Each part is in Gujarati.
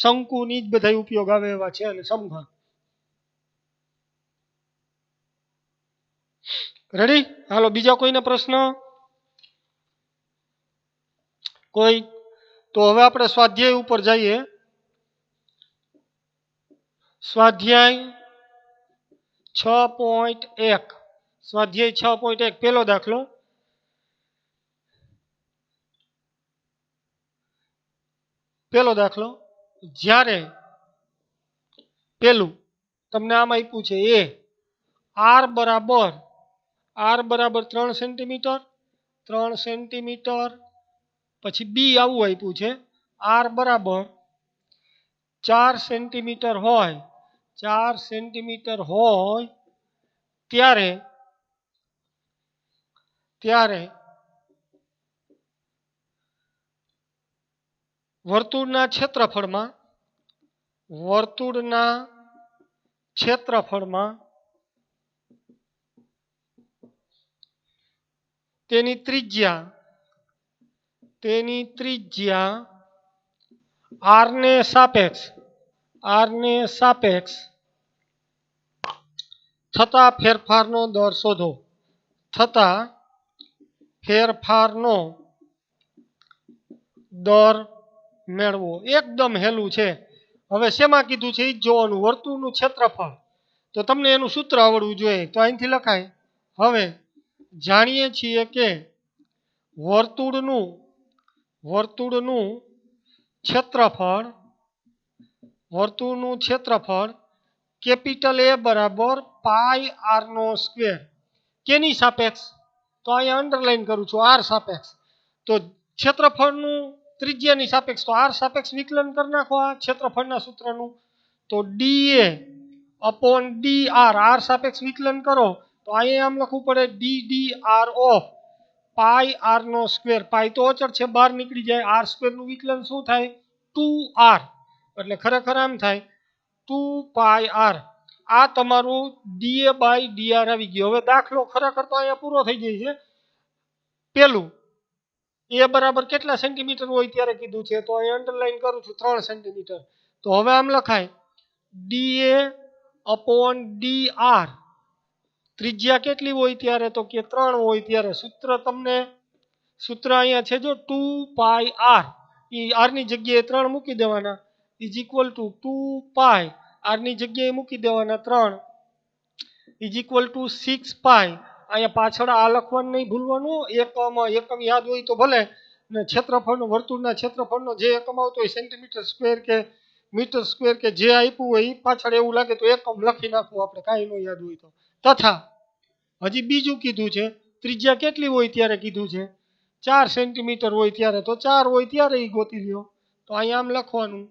શંકુની જ બધા ઉપયોગ આવે એવા છે અને સમઘન. રેડી? હાલો બીજા કોઈને પ્રશ્ન? કોઈ? તો હવે આપણે સ્વાધ્યાય ઉપર જઈએ. સ્વાધ્યાય 6.1. સ્વાધ્યાય 6.1 પહેલો દાખલો. પહેલો દાખલો, જ્યારે પેલું તમને આમ આપ્યું છે એ r બરાબર 3 સેન્ટીમીટર, 3 સેન્ટીમીટર, પછી બી આવું આપ્યું છે r બરાબર 4 સેન્ટીમીટર હોય, 4 સેન્ટીમીટર હોય ત્યારે વર્તુળના ક્ષેત્રફળમાં તેની ત્રિજ્યા r ને સાપેક્ષ થતા ફેરફારનો દર શોધો. થતા ફેરફારનો દર મેળવો. એકદમ હેલું છે. હવે શેમાં કીધું છે એ જ જોવાનું. વર્તુળનું ક્ષેત્રફળ, તો તમને એનું સૂત્ર આવડવું જોઈએ. તો અહીંથી લખાય. હવે જાણીએ છીએ કે વર્તુળનું ક્ષેત્રફળ કેપિટલ A બરાબર પાઈ r નો સ્ક્વેર. કેની સાપેક્ષ? તો અહીંયા અંડરલાઈન કરું છું, r સાપેક્ષ. તો ક્ષેત્રફળનું ત્રિજ્યાની સાપેક્ષ, તો r સાપેક્ષ વિકલન કરી નાખો આ ક્ષેત્રફળના સૂત્રનું. તો dA upon dr, r સાપેક્ષ વિકલન કરો તો અહીંયા આમ લખવું પડે ddr ઓફ પાઈ r નો સ્ક્વેર. પાઈ તો અચળ છે, બહાર નીકળી જાય. r સ્ક્વેર નું વિકલન શું થાય? 2r. એટલે ખરેખર આમ થાય 2 પાઈ r. આ તમારું dA બાય dr આવી ગયો. હવે દાખલો ખરેખર તો અહીંયા પૂરો થઈ જાય છે. પેલું a બરાબર કેટલા સેન્ટીમીટર હોય ત્યારે કીધું છે, તો અહીં અંડરલાઈન કરું છું 3 સેન્ટીમીટર. તો હવે આમ લખાય dA upon dr. ત્રિજ્યા કેટલી હોય ત્યારે? તો કે 3 હોય ત્યારે. સૂત્ર અહીંયા છે જો 2 પાઈ r. એ r ની જગ્યાએ 3 મૂકી દેવાના is equal to 2 pi r ની જગ્યાએ મૂકી દેવાના 3 ઇઝ ઇક્વલ ટુ 6 પાઈ. અહીંયા પાછળ આ લખવાનું નહીં ભૂલવાનું. એકમ યાદ હોય તો ભલે. ને ક્ષેત્રફળનો, વર્તુળના ક્ષેત્રફળનો જે એકમ આવતો હોય, સેન્ટીમીટર સ્ક્વેર કે મીટર સ્ક્વેર કે જે આપ્યું હોય એ પાછળ એવું લાગે તો એકમ લખી નાખવું આપણે, કાંઈ ન યાદ હોય તો. તથા હજી બીજું કીધું છે, ત્રિજ્યા કેટલી હોય ત્યારે કીધું છે? 4 સેન્ટીમીટર હોય ત્યારે. તો 4 હોય ત્યારે એ ગોતી લ્યો. તો અહીંયા આમ લખવાનું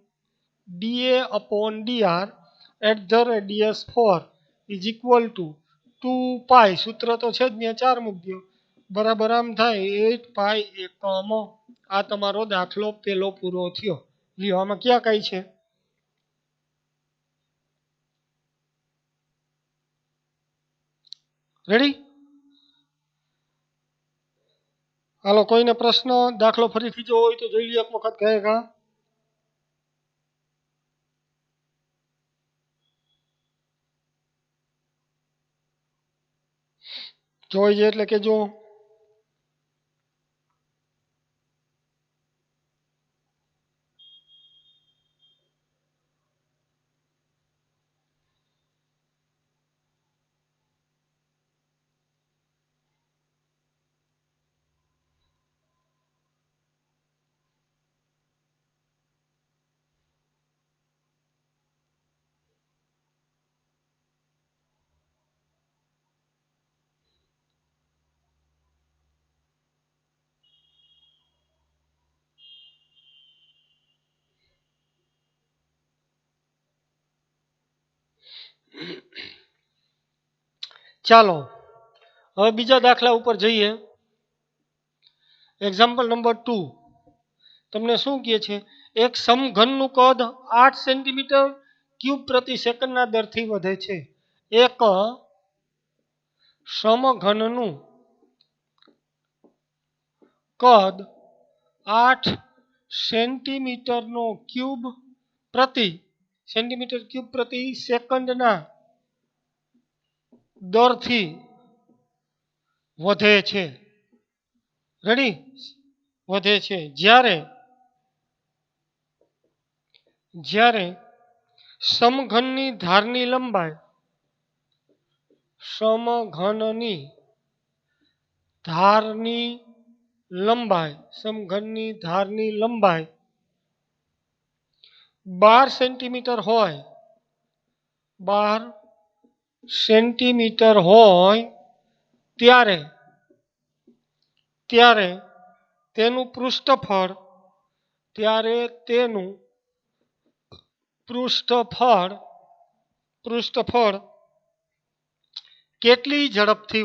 dA upon dr at the radius 4 is equal to 2 પાઈ. સૂત્ર તો છે જ ત્યાં 4 મૂકી દો. બરાબર આમ થાય 8 પાઈ એકમો. આ તમારો દાખલો પેલો પૂરો થયો. લ્યો આમાં ક્યાં કઈ છે? રેડી? હાલો કોઈને પ્રશ્ન? દાખલો ફરીથી જો હોય તો જોઈ લ્યો એક વખત કહેગા. જોઈ છે એટલે કે જો ચાલો હવે બીજા દાખલા ઉપર જઈએ. Example number 2. તમને શું કહે છે? એક સમઘનનું કદ 8 સેન્ટીમીટર ક્યુબ પ્રતિ સેકન્ડના દરથી વધે છે. એક સમઘનનું કદ 8 સેન્ટીમીટરનો ક્યુબ પ્રતિ સેન્ટીમીટર ક્યુબ પ્રતિ સેકન્ડના દરથી વધે છે. રેડી? વધે છે. જ્યારે સમઘનની ધારની લંબાઈ સમઘનની ધારની લંબાઈ 12 સેન્ટીમીટર હોય 12 સેન્ટીમીટર હોય ત્યારે તેનું પૃષ્ઠફળ કેટલી ઝડપથી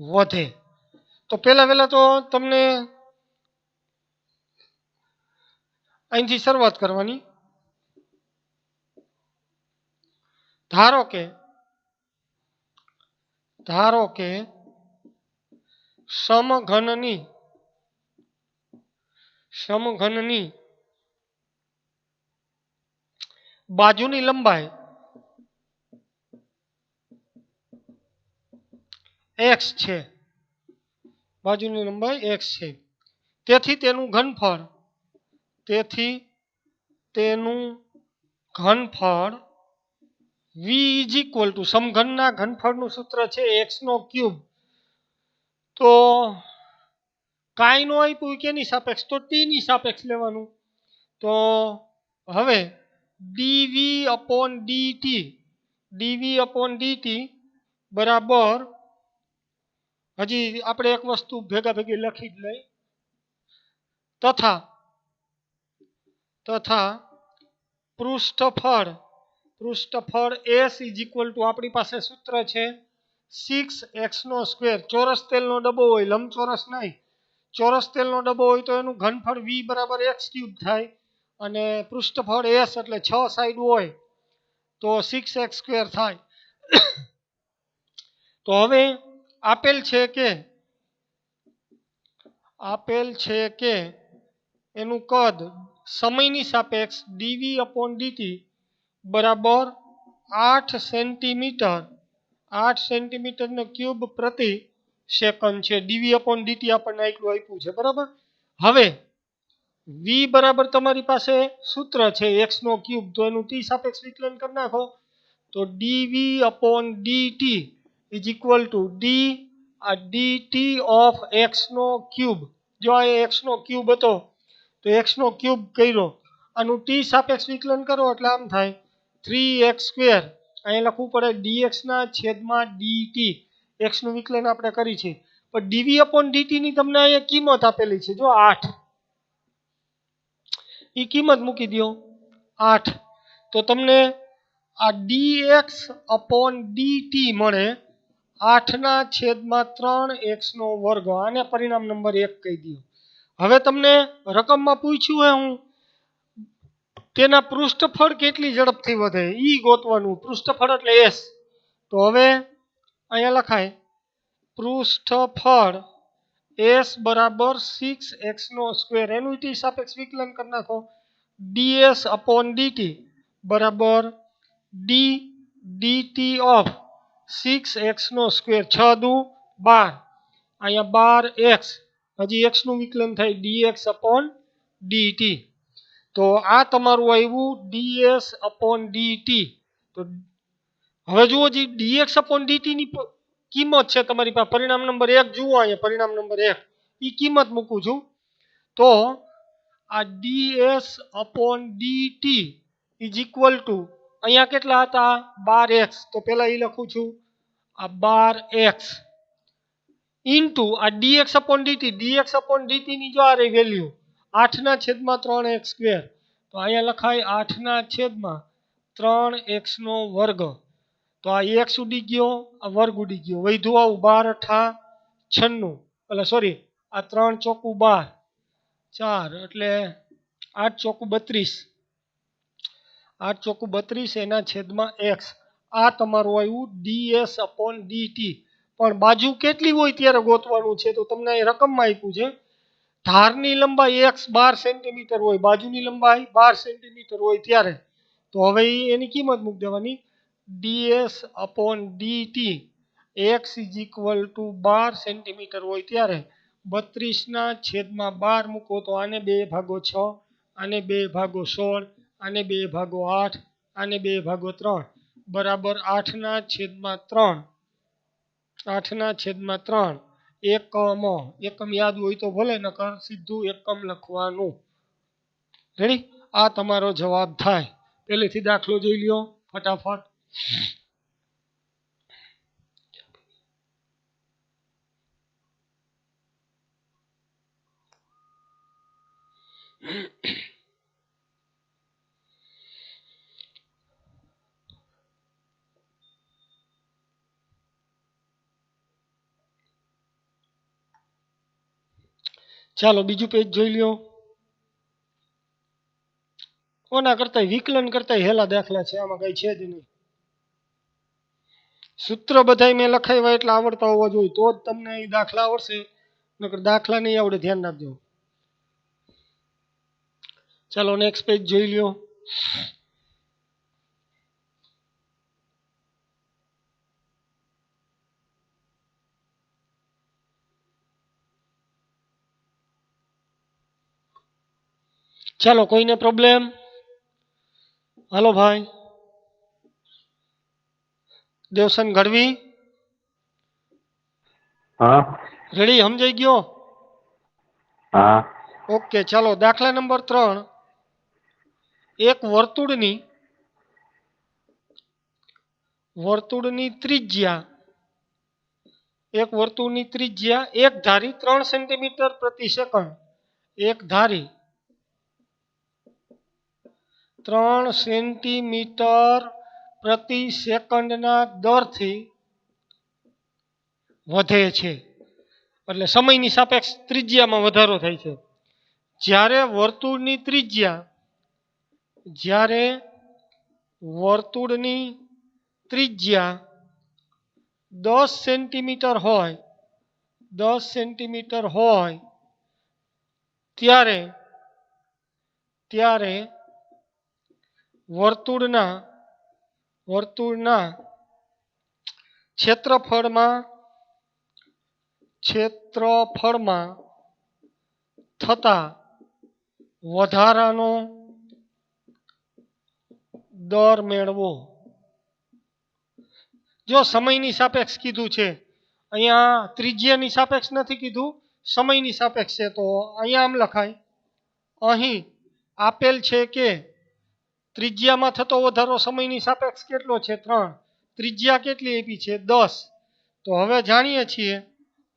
વધે? તો પહેલા તો તમને અહીંથી શરૂઆત કરવાની. ધારો કે સમઘનની બાજુની લંબાઈ x છે. તેથી તેનું ઘનફળ v સમઘનના ઘનફળનું સૂત્ર છે x નો ક્યુબ. તો કાંઈ નો આપ્યું કેની સાપેક્ષ? તો t ની સાપેક્ષ લેવાનું. તો હવે dv/dt બરાબર, હજી આપણે એક વસ્તુ ભેગી લખી જ લઈ, તથા પૃષ્ઠફળ S આપણી પાસે સૂત્ર છે 6x². ચોરસ તેલનો ડબ્બો હોય, લંબચોરસ નહીં. ચોરસ તેલનો ડબ્બો હોય તો એનું ઘનફળ v બરાબર x³ થાય અને પૃષ્ઠફળ S એટલે 6 સાઈડ હોય તો 6x² થાય. તો હવે આપેલ છે કે એનું કદ સમયની સાપેક્ષ dv/dt બરાબર 8 સેન્ટીમીટર ક્યુબ પ્રતિ સેકન્ડ છે. dv/dt આપણને આટલું આપ્યું છે. બરાબર? હવે v બરાબર તમારી પાસે સૂત્ર છે x નો ક્યુબ, તો એનું t સાપેક્ષ વિકલન કરી નાખો. તો dv/dt dt of x નો ક્યુબ. જો આ x નો ક્યુબ હતો તો x નો ક્યુબ કર્યો, આનું t સાપેક્ષ વિકલન કરો એટલે આમ થાય 3x². અહીંયા લખવું પડે dx/dt. x નું વિકલન આપણે કરી છે. પણ dv/dt ની તમને અહીંયા કિંમત આપેલી છે, જો 8. એ કિંમત મૂકી દો 8. તો તમને આ dx/dt મળે 8/3x². આને પરિણામ નંબર 1 કહી દો. હવે તમને રકમમાં પૂછ્યું હોય તેના પૃષ્ઠફળ કેટલી ઝડપથી વધે ઈ ગોતવાનું. પૃષ્ઠફળ એટલે S. તો હવે અહીંયા લખાય પૃષ્ઠફળ S બરાબર 6x². એનું t સાપેક્ષ વિકલન કરી નાખો. ds/dt બરાબર dt of 6x². 6 દુ 12. અહીંયા 12x. હજી x નું વિકલન થાય dx/dt. તો આ તમારું આવ્યું ds/dt. તો હવે જુઓ જે dx/dt ની કિંમત છે તમારી પાસે, પરિણામ નંબર 1 જુઓ અહીંયા, પરિણામ નંબર 1 એ કિંમત મૂકું છું. તો આ ds/dt અહીંયા કેટલા હતા? 12x. તો પહેલા એ લખું છું, આ 12x ઇન્ટુ આ dx/dt. dx/dt ની જો આ રહી વેલ્યુ 8/3x². તો અહીંયા લખાય 8/3x². તો આ x ઉડી ગયો, આ વર્ગ ઉડી ગયો, વધ્યું આવું 12 × 8 = 96. એટલે સોરી, આ 3 × 4 = 4 એટલે 8 × 32 એના છેદમાં x. આ તમારું આવ્યું ds/dt. પણ બાજુ કેટલી હોય ત્યારે ગોતવાનું છે, તો તમને અહીં રકમમાં આપ્યું છે ધારની લંબાઈ x 12 સેન્ટીમીટર હોય, બાજુની લંબાઈ 12 સેન્ટીમીટર હોય ત્યારે તો હવે એની કિંમત મૂકી દેવાની ds/dt x = 12 સેન્ટીમીટર હોય ત્યારે 32/12 મૂકો તો આને 2/6, આને 2/16, આને 2/8, આને 2/3 બરાબર 8/3. 8/3 એકમ. એકમ યાદ હોય તો ભલે, નકર સીધું એકમ લખવાનું. રેડી? આ તમારો જવાબ થાય. પહેલેથી દાખલો જોઈ લ્યો ફટાફટ. ચાલો બીજું પેજ જોઈ લ્યો. ઓના કરતા વિકલન કરતા હેલા દાખલા છે, આમાં કઈ છે જ નહીં. સૂત્ર બધાય મેં લખાવ્યા એટલે આવડતા હોવા જોઈએ તો જ તમને એ દાખલા આવડશે, નકર દાખલા નહીં આવડે, ધ્યાન રાખજો. ચાલો નેક્સ્ટ પેજ જોઈ લ્યો. ચાલો કોઈને પ્રોબ્લેમ? હાલો ભાઈ દેવસન ગઢવી. હા રેડી? સમજાઈ ગયો? હા ઓકે. ચાલો દાખલા નંબર 3. એક વર્તુળની ત્રિજ્યા એક ધારી 3 સેન્ટીમીટર પ્રતિ સેકન્ડ. એક ધારી 3 સેન્ટીમીટર પ્રતિ સેકન્ડના દરથી વધે છે. એટલે સમયની સાપેક્ષ ત્રિજ્યામાં વધારો થાય છે. જ્યારે વર્તુળની ત્રિજ્યા 10 સેન્ટીમીટર હોય ત્યારે વર્તુળના ક્ષેત્રફળમાં થતા વધારાનો દર મેળવો. જો સમયની સાપેક્ષ કીધું છે, અહીંયા ત્રિજ્યાની સાપેક્ષ નથી કીધું, સમયની સાપેક્ષ છે, તો અહીંયા આમ લખાય. અહીં આપેલ છે કે ત્રિજ્યામાં થતો વધારો સમયની સાપેક્ષ કેટલો છે? 3. ત્રિજ્યા કેટલી આપી છે? 10. તો હવે જાણીએ છીએ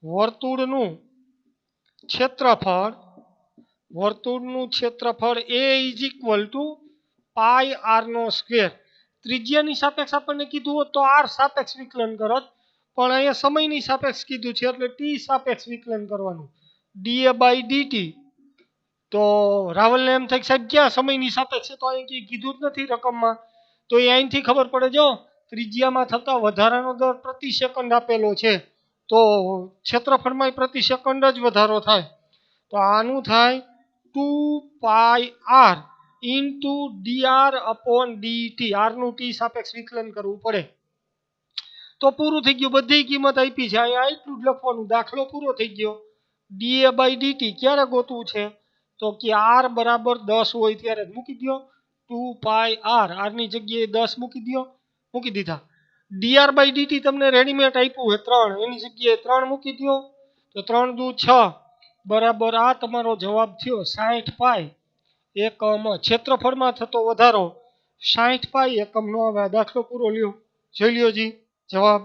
વર્તુળનું ક્ષેત્રફળ A = πr². ત્રિજ્યાની સાપેક્ષ આપણને કીધું હોત તો r સાપેક્ષ વિકલન કરત, પણ અહીંયા સમયની સાપેક્ષ કીધું છે એટલે t સાપેક્ષ વિકલન કરવાનું. dA/dt. તો રાવલને એમ થાય સાહેબ ક્યાં સમયની સાપેક્ષ છે, તો અહીં કીધું જ નથી રકમમાં. તો એ અહીંથી ખબર પડે. જો ત્રિજ્યામાં થતા વધારાનો દર પ્રતિ સેકન્ડ આપેલો છે, તો ક્ષેત્રફળમાં પ્રતિ સેકન્ડ જ વધારો થાય. તો આનું થાય 2πr × dr/dt. r નું t સાપેક્ષ વિકલન કરવું પડે. તો પૂરું થઈ ગયું. બધી કિંમત આપી છે, અહીંયા એટલું જ લખવાનું. દાખલો પૂરો થઈ ગયો. dA/dt ક્યારે ગોતવું છે? તો કે r બરાબર 10 હોય ત્યારે મૂકી દો. 2πr, r ની જગ્યાએ 10 મૂકી દીધા. dr/dt તમને રેડીમેડ આપ્યું હોય 3, એની જગ્યાએ 3 મૂકી દો. તો 3 દુ 6 બરાબર આ તમારો જવાબ થયો 60π એકમ. ક્ષેત્રફળમાં થતો વધારો 60π એકમનો. હવે દાખલો પૂરો લ્યો, જોઈ લ્યો જી જવાબ.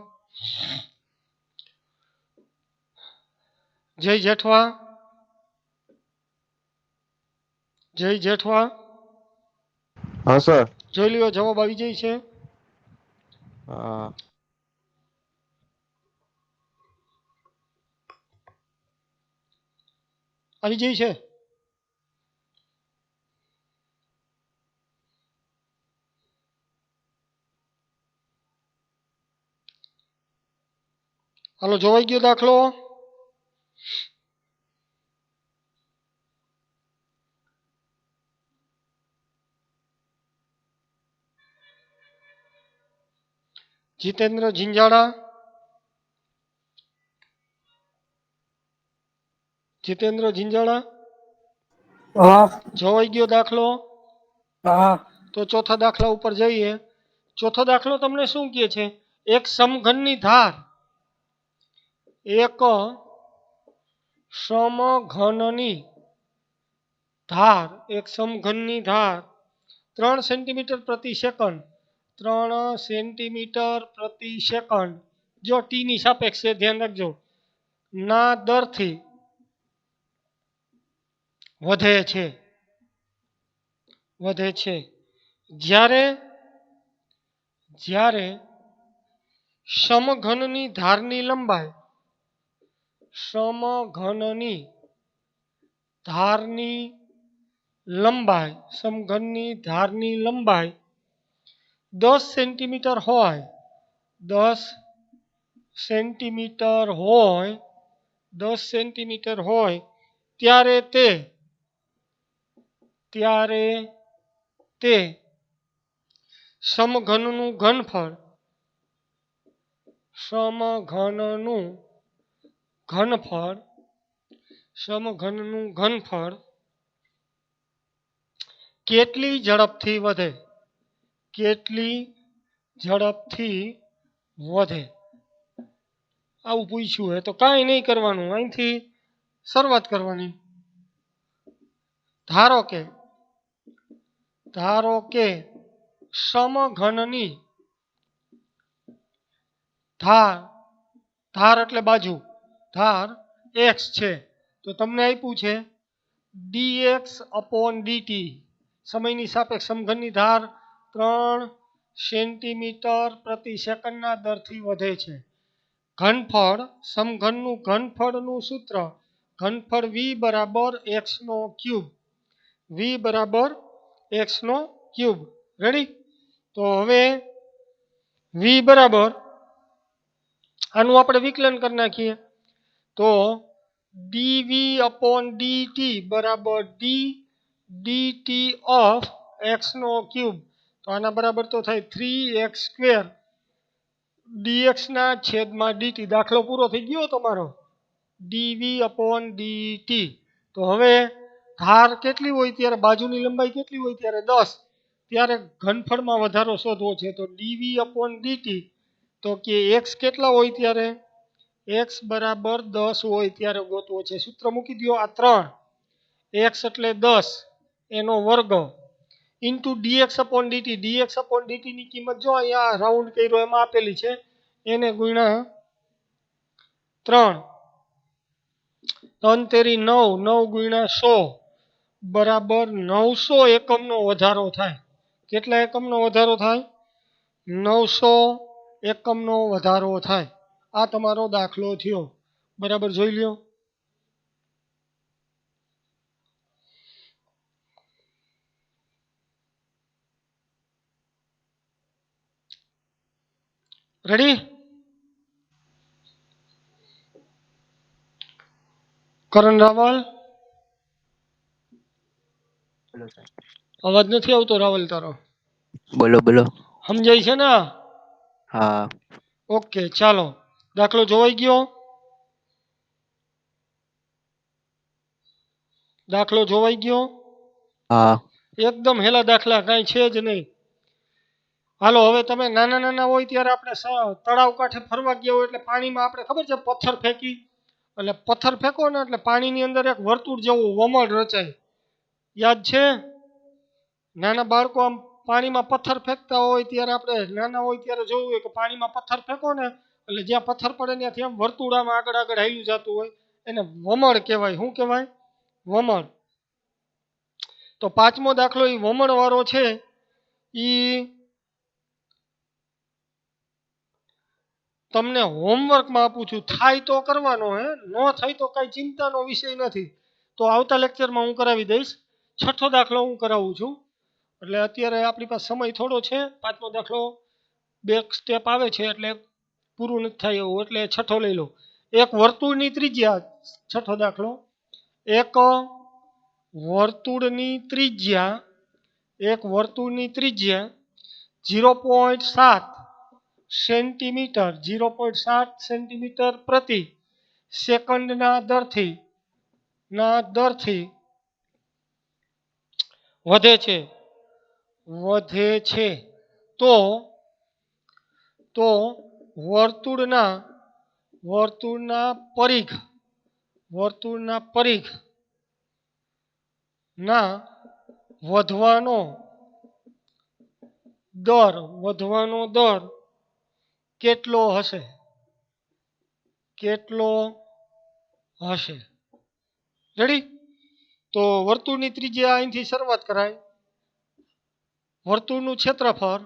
જય જેઠવા. હા સર. જોઈ લ્યો જવાબ આવી જાય છે. હા આવી જાય છે. હાલો જોવાઈ ગયો દાખલો. જીતેન્દ્ર ઝીંઝાડા, જીતેન્દ્ર ઝીંઝાડા હા જોવાઈ ગયો દાખલો. હા તો ચોથા દાખલા ઉપર જઈએ. ચોથો દાખલો તમને શું કહે છે? એક સમઘનની ધાર એક સમઘનની ધાર એક સમઘનની ધાર 3 સેન્ટીમીટર પ્રતિ સેકન્ડ 3 સેન્ટીમીટર પ્રતિ સેકન્ડ જો ટી ની સાપેક્ષે ધ્યાન રાખજો ના દરથી વધે છે જ્યારે જ્યારે સમઘનની ધારની લંબાઈ સમઘનની ધારની લંબાઈ સમઘનની ધારની લંબાઈ 10 સેન્ટીમીટર હોય 10 સેન્ટીમીટર હોય 10 સેન્ટીમીટર હોય ત્યારે તે સમઘનનું ઘનફળ સમઘનનું ઘનફળ કેટલી ઝડપથી વધે આવું પૂછ્યું હોય તો કાંઈ નહીં કરવાનું, અહીંથી શરૂઆત કરવાની. ધારો કે સમઘનની ધાર એટલે બાજુ ધાર x છે તો તમને આપ્યું છે dx upon dt સમયની સાપેક્ષ સમઘનની ધાર 3 સેન્ટીમીટર પ્રતિ સેકન્ડના દરથી વધે છે. ઘનફળ સમઘનનું ઘનફળનું સૂત્ર ઘનફળ v બરાબર x નો ક્યુબ. રેડી? તો હવે v બરાબર આનું આપણે વિકલન કરી નાખીએ તો dv upon dt બરાબર d dt of x નો ક્યુબ. તો આના બરાબર તો થાય 3x સ્ક્વેર dx ના છેદમાં dt. દાખલો પૂરો થઈ ગયો તમારો. dv upon dt. તો હવે ધાર કેટલી હોય ત્યારે બાજુની લંબાઈ કેટલી હોય ત્યારે 10 ત્યારે ઘનફળમાં વધારો શોધવો છે તો dv upon dt તો કે x કેટલા હોય ત્યારે x બરાબર 10 હોય ત્યારે ગોતવો છે. સૂત્ર મૂકી દો આ 3 x એટલે 10 એનો વર્ગ into dx upon dt. dx upon dt ની કિંમત જો અહીંયા રાઉન્ડ કર્યો એમાં આપેલી છે એને ગુણ્યા 3 3 તેરી 9 9 ગુણ્યા 100 બરાબર 900 એકમનો વધારો થાય. કેટલા એકમનો વધારો થાય? 900 એકમનો વધારો થાય. આ તમારો દાખલો થયો. બરાબર જોઈ લ્યો. રેડી? કરણ રાવલ અવાજ નથી આવતો રાવલ તારો. બોલો બોલો. સમજાય છે ને? હા. ઓકે ચાલો દાખલો જોવાઈ ગયો. દાખલો જોવાઈ ગયો. હા. એકદમ હેલા દાખલા કાંઈ છે જ નહીં. હાલો હવે તમે નાના નાના હોય ત્યારે આપણે તળાવ કાંઠે ફરવા ગયા હોય એટલે પાણીમાં આપણે ખબર છે પથ્થર ફેંકી એટલે પથ્થર ફેંકો ને એટલે પાણીની અંદર એક વર્તુળ જેવું વમળ રચાય. યાદ છે? નાના બાળકો આમ પાણીમાં પથ્થર ફેંકતા હોય ત્યારે આપણે નાના હોય ત્યારે જોયું હોય કે પાણીમાં પથ્થર ફેંકો ને એટલે જ્યાં પથ્થર પડે ત્યાંથી આમ વર્તુળામાં આગળ આગળ હાલ્યું જતું હોય એને વમળ કહેવાય. શું કહેવાય? વમળ. તો પાંચમો દાખલો એ વમળ વાળો છે. ઈ તમને હોમવર્કમાં આપું છું. થાય તો કરવાનો હે, ન થાય તો કાંઈ ચિંતાનો વિષય નથી. તો આવતા લેક્ચરમાં હું કરાવી દઈશ. છઠ્ઠો દાખલો હું કરાવું છું. એટલે અત્યારે આપણી પાસે સમય થોડો છે. પાંચમો દાખલો 2 સ્ટેપ આવે છે એટલે પૂરું નથી થાય એવું એટલે છઠ્ઠો લઈ લો. એક વર્તુળની ત્રિજ્યા છઠ્ઠો દાખલો એક વર્તુળની ત્રિજ્યા 0.7 સેન્ટીમીટર 0.7 સેન્ટીમીટર પ્રતિ સેકન્ડના દરથી વધે છે તો વર્તુળના પરિઘ ના વધવાનો દર કેટલો હશે રેડી? તો વર્તુળની ત્રિજ્યા અહીંથી શરૂઆત કરાય. વર્તુળનું ક્ષેત્રફળ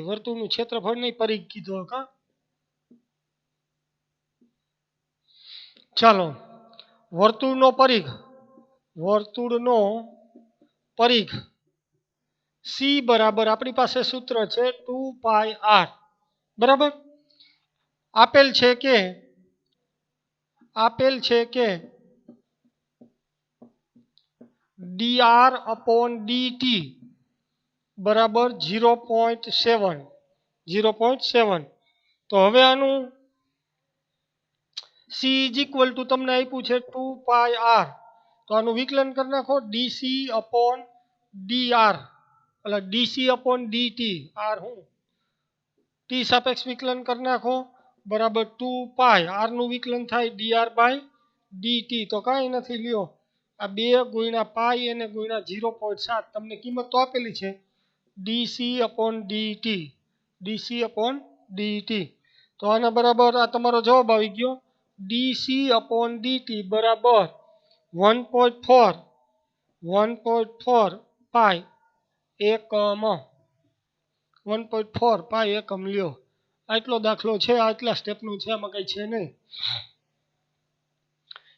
વર્તુળનું ક્ષેત્રફળ નહીં, પરિઘ કીધો કા. ચાલો, વર્તુળનો પરિઘ C બરાબર આપણી પાસે સૂત્ર છે 2πr બરાબર. આપેલ છે કે dr/dt બરાબર 0.7. તો હવે આનું C = તમને આપ્યું છે 2πr, તો આનું વિકલન કરી નાખો dc/dr એટલે dc/dt r હું t સાપેક્ષ વિકલન કરી નાખો બરાબર 2π r નું વિકલન થાય dr/dt. તો કાંઈ નથી, લ્યો આ 2 ગુણ્યા π અને ગુણ્યા 0.7 તમને કિંમત તો આપેલી છે dc/dt. તો આના બરાબર આ તમારો જવાબ આવી ગયો dc/dt બરાબર 1.4 પાઈ એકમ લ્યો. આટલો દાખલો છે, આટલા સ્ટેપનું છે, આમાં કંઈ છે નહીં.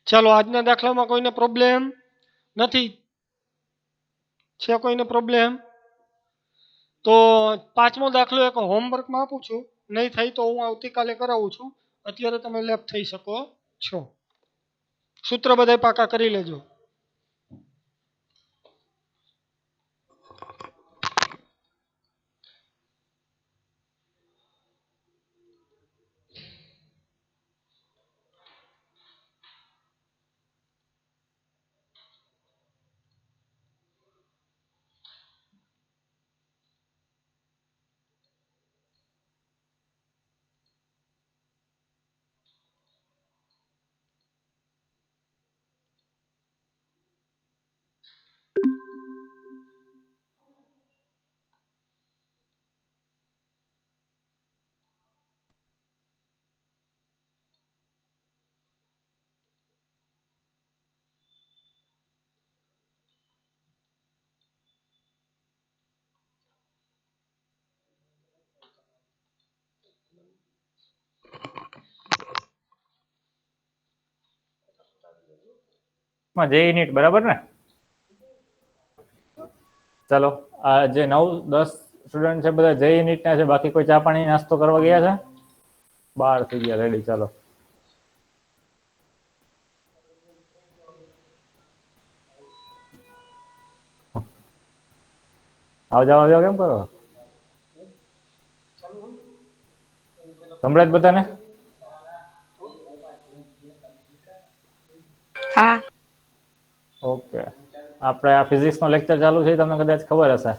ચાલો, આજના દાખલામાં કોઈને પ્રોબ્લેમ નથી? છે કોઈને પ્રોબ્લેમ? તો 5મો દાખલો એક હોમવર્કમાં આપું છું, નહીં થાય તો હું આવતીકાલે કરાવું છું. અત્યારે તમે લેફ્ટ થઈ શકો છો. સૂત્ર બધા પાકા કરી લેજો. જે યુનિટ બરાબર ને? ચાલો, આ જે 9-10 સ્ટુડન્ટ છે બધા જે યુનિટ ના છે, બાકી કોઈ ચા પાણી નાસ્તો કરવા ગયા છે? 12 થઈ ગયા, રેડી. ચાલો, આવજાવ કેમ કરો? સંભળાય બધાને? હા. ઓકે, આપણે આ ફિઝિક્સનો લેક્ચર ચાલુ છે, તમને કદાચ ખબર હશે.